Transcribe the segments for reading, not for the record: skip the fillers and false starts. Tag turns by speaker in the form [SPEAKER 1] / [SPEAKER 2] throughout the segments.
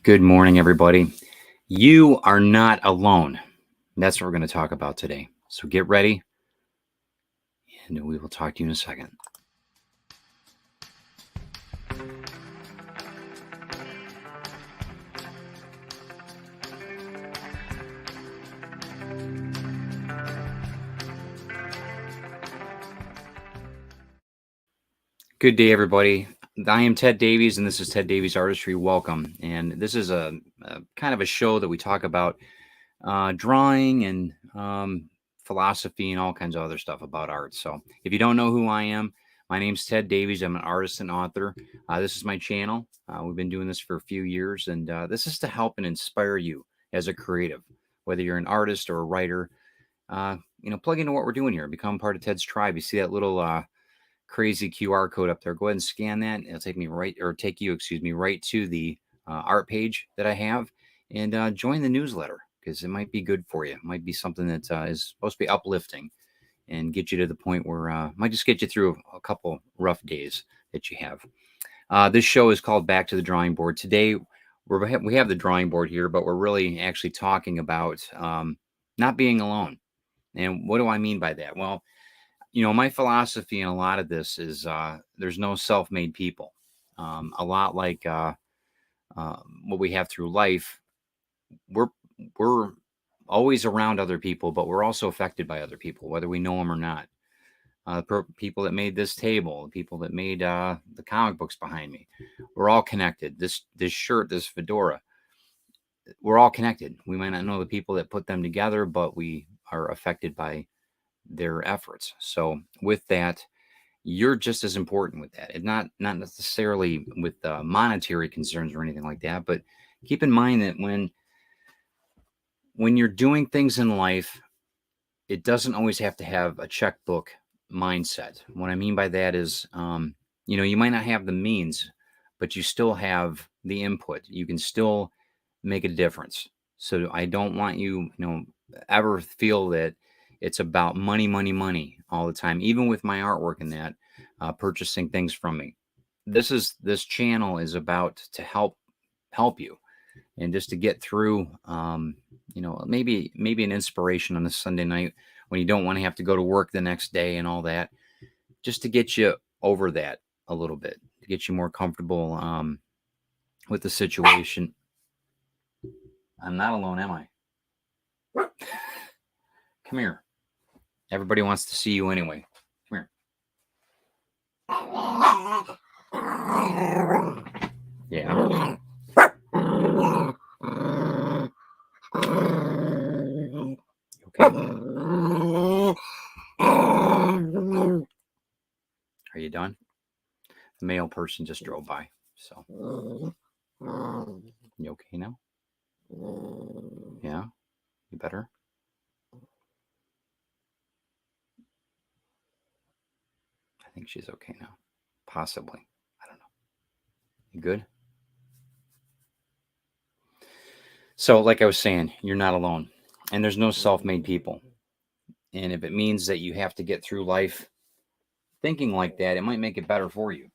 [SPEAKER 1] Good morning, everybody. You are not alone. That's what we're going to talk about today. So get ready, and we will talk to you in a second. Good day, everybody. I am Ted Davies, and this is Ted Davies Artistry. Welcome. And this is a kind of a show that we talk about drawing and philosophy and all kinds of other stuff about art. So if you don't know who I am, my name's Ted Davies. I'm an artist and author. This is my channel. We've been doing this for a few years, and this is to help and inspire you as a creative, whether you're an artist or a writer. Plug into what we're doing here. Become part of Ted's tribe. You see that little crazy QR code up there. Go ahead and scan that. It'll take me right to the art page that I have, and join the newsletter because it might be good for you. It might be something that is supposed to be uplifting and get you to the point where might just get you through a couple rough days that you have. This show is called Back to the Drawing Board. Today, we have the drawing board here, but we're really actually talking about not being alone. And what do I mean by that? Well, my philosophy in a lot of this is there's no self-made people. A lot like what we have through life, we're always around other people, but we're also affected by other people, whether we know them or not. People that made this table, the people that made the comic books behind me, we're all connected. This shirt, this fedora, we're all connected. We might not know the people that put them together, but we are affected by their efforts. So with that, you're just as important with that. It's not necessarily with monetary concerns or anything like that, but keep in mind that when you're doing things in life, it doesn't always have to have a checkbook mindset. What I mean by that is, you might not have the means, but you still have the input. You can still make a difference. So I don't want you, ever feel that it's about money all the time, even with my artwork and that, purchasing things from me. This channel is about to help you and just to get through, maybe an inspiration on a Sunday night when you don't want to have to go to work the next day and all that, just to get you over that a little bit, to get you more comfortable with the situation. I'm not alone, am I? Come here. Everybody wants to see you anyway. Come here. Yeah. Okay. Are you done? The male person just drove by. So, you okay now? Yeah? You better? I think she's okay now. Possibly. I don't know. You good? So, like I was saying, you're not alone. And there's no self-made people. And if it means that you have to get through life thinking like that, it might make it better for you.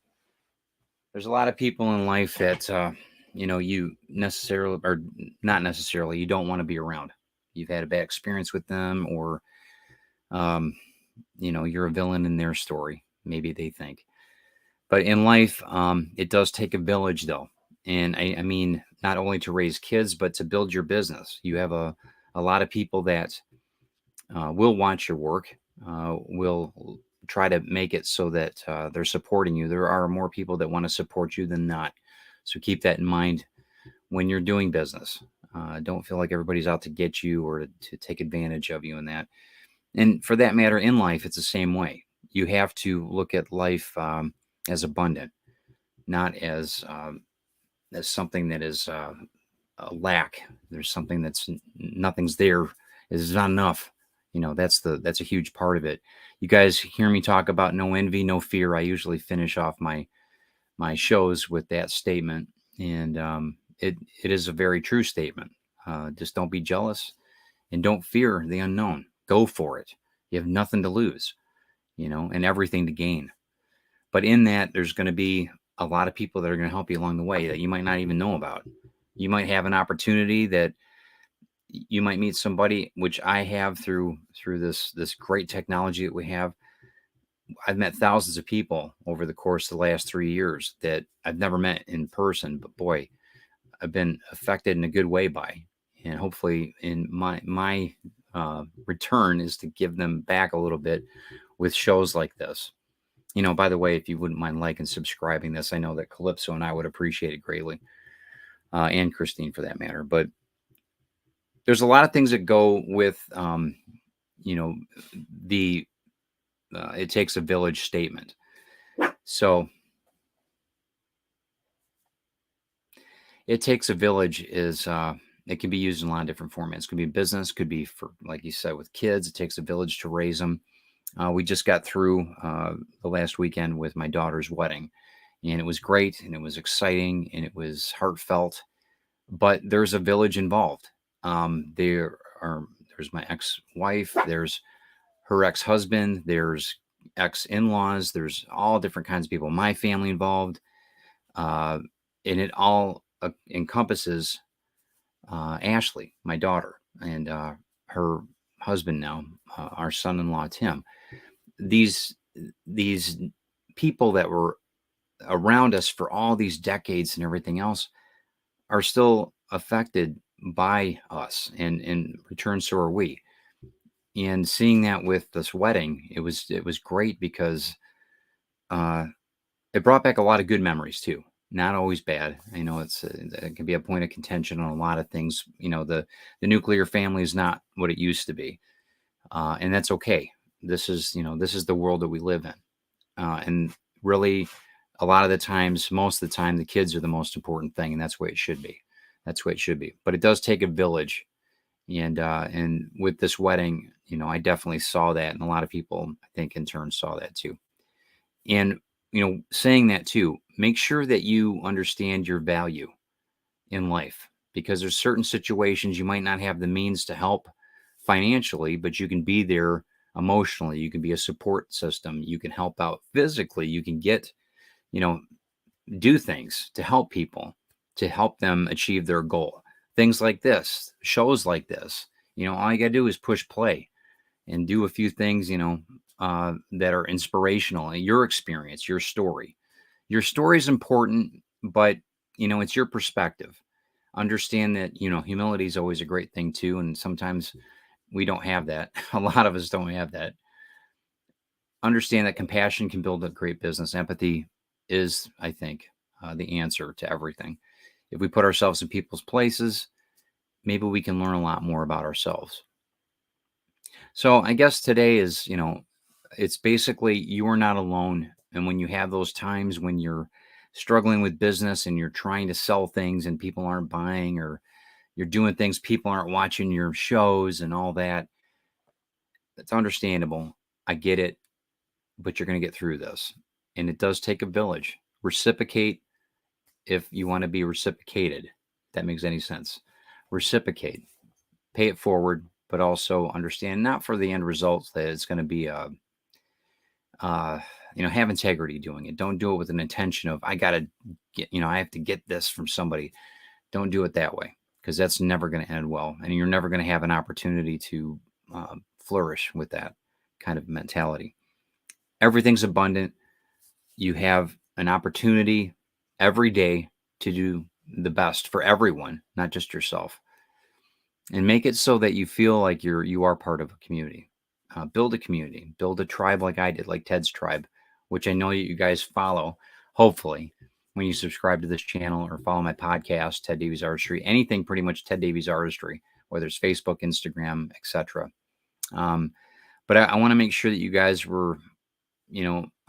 [SPEAKER 1] There's a lot of people in life that, you necessarily, or not necessarily, you don't want to be around. You've had a bad experience with them, or, you're a villain in their story. Maybe they think. But in life, it does take a village, though. And I mean, not only to raise kids, but to build your business. You have a lot of people that will want your work, will try to make it so that they're supporting you. There are more people that want to support you than not. So keep that in mind when you're doing business. Don't feel like everybody's out to get you or to take advantage of you in that. And for that matter, in life, it's the same way. You have to look at life as abundant, not as something that is a lack. There's something that's nothing's there. It's not enough. That's a huge part of it. You guys hear me talk about no envy, no fear. I usually finish off my shows with that statement, and it is a very true statement. Just don't be jealous and don't fear the unknown. Go for it. You have nothing to lose, and everything to gain. But in that, there's going to be a lot of people that are going to help you along the way that you might not even know about. You might have an opportunity that you might meet somebody, which I have through this great technology that we have. I've met thousands of people over the course of the last 3 years that I've never met in person, but boy, I've been affected in a good way by. And hopefully, in my return is to give them back a little bit with shows like this. By the way, if you wouldn't mind liking and subscribing this, I know that Calypso and I would appreciate it greatly, and Christine for that matter. But there's a lot of things that go with, you know, the it takes a village statement. So it takes a village is it can be used in a lot of different formats. It could be business, could be for, like you said, with kids. It takes a village to raise them. We just got through the last weekend with my daughter's wedding, and it was great, and it was exciting, and it was heartfelt. But there's a village involved. There's my ex-wife, there's her ex-husband, there's ex-in-laws, there's all different kinds of people. My family involved, uh, and it all encompasses Ashley, my daughter, and her husband now, our son-in-law Tim. These people that were around us for all these decades and everything else are still affected by us, and in return, so are we. And seeing that with this wedding, it was great because uh, it brought back a lot of good memories too. Not always bad. I know it can be a point of contention on a lot of things. The nuclear family is not what it used to be, and that's okay. This is the world that we live in, and really, a lot of the times, most of the time, the kids are the most important thing, and that's the way it should be. That's the way it should be. But it does take a village, and with this wedding, I definitely saw that, and a lot of people, I think, in turn, saw that too. And saying that too, make sure that you understand your value in life, because there's certain situations you might not have the means to help financially, but you can be there emotionally. You can be a support system. You can help out physically. You can you know, do things to help people, to help them achieve their goal. Things like this, shows like this, all you got to do is push play and do a few things, that are inspirational. Your experience, your story. Your story is important, but, it's your perspective. Understand that, humility is always a great thing too. And sometimes we don't have that. A lot of us don't have that. Understand that compassion can build a great business. Empathy is, I think, the answer to everything. If we put ourselves in people's places, maybe we can learn a lot more about ourselves. So I guess today is, it's basically you are not alone. And when you have those times when you're struggling with business and you're trying to sell things and people aren't buying, or you're doing things, people aren't watching your shows and all that, it's understandable. I get it, but you're going to get through this. And it does take a village. Reciprocate if you want to be reciprocated. If that makes any sense. Reciprocate, pay it forward, but also understand, not for the end results that it's going to be have integrity doing it. Don't do it with an intention of, I got to get, I have to get this from somebody. Don't do it that way, because that's never going to end well. And you're never going to have an opportunity to flourish with that kind of mentality. Everything's abundant. You have an opportunity every day to do the best for everyone, not just yourself. And make it so that you feel like you are part of a community. Build a community, build a tribe like I did, like Ted's tribe, which I know you guys follow, hopefully, when you subscribe to this channel or follow my podcast, Ted Davies Artistry, anything pretty much Ted Davies Artistry, whether it's Facebook, Instagram, etc. But I want to make sure that you guys were,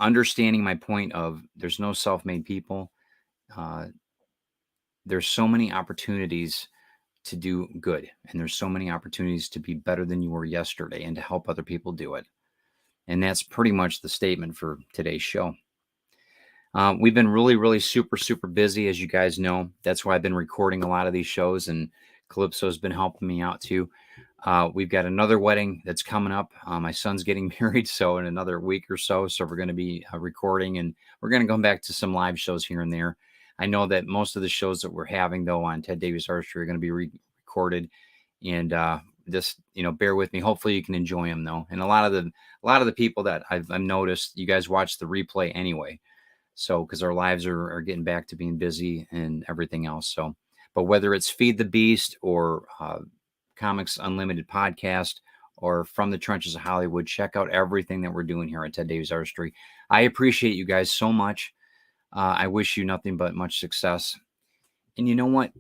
[SPEAKER 1] understanding my point of there's no self-made people. There's so many opportunities to do good, and there's so many opportunities to be better than you were yesterday and to help other people do it. And that's pretty much the statement for today's show. We've been really, really super, super busy, as you guys know. That's why I've been recording a lot of these shows, and Calypso's been helping me out too. We've got another wedding that's coming up. My son's getting married, so in another week or so. So we're going to be recording, and we're going to go back to some live shows here and there. I know that most of the shows that we're having though on Ted Davies Artistry are going to be recorded, and just bear with me. Hopefully you can enjoy them though. And a lot of the people that I've noticed, you guys watch the replay anyway. So because our lives are getting back to being busy and everything else. So, but whether it's Feed the Beast or Comics Unlimited podcast or From the Trenches of Hollywood, check out everything that we're doing here at Ted Davies Artistry. I appreciate you guys so much. I wish you nothing but much success. And you know what?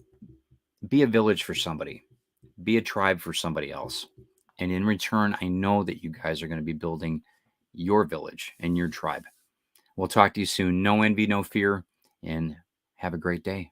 [SPEAKER 1] Be a village for somebody. Be a tribe for somebody else. And in return, I know that you guys are going to be building your village and your tribe. We'll talk to you soon. No envy, no fear, and have a great day.